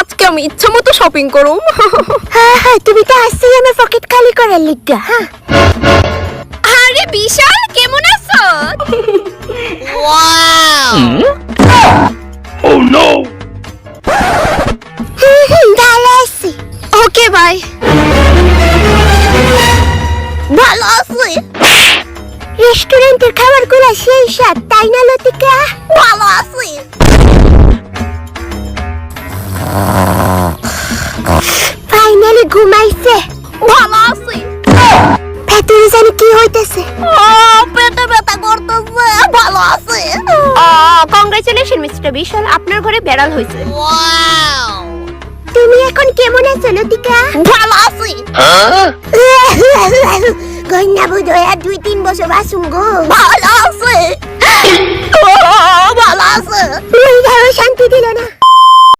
আজকে আমি ইচ্ছা মতো শপিং করুম। হ্যাঁ হ্যাঁ, তুমি তো আসছেই আমার পকেট খালি করার লিগা। হ্যাঁ, আরে বিশাল, কেমন আছো? ওয়াও! Oh no! ভালো আছি। Okay bye. ভালো আছি। রেস্টুরেন্টের খাবারগুলো সেই স্বাদ, তাই না লতিকা? ভালো আছি। ফাইনালি ঘুমাইছে। ভালো আছি। ভেতরে জানি কি হইতেছে। পেটে ব্যথা করতেছে। ভালো আছে। কংগ্রেচুলেশন মিস্টার বিশাল, আপনার ঘরে বেড়াল হয়েছে। ওয়াও! তুমি এখন কেমন আছো লতিকা? ভালো আছি। গয়না বোধ হয় আর 2-3 বছর বাসুম গো। ভালো আছে। ভালো আছে। ওই শান্তি দিল না।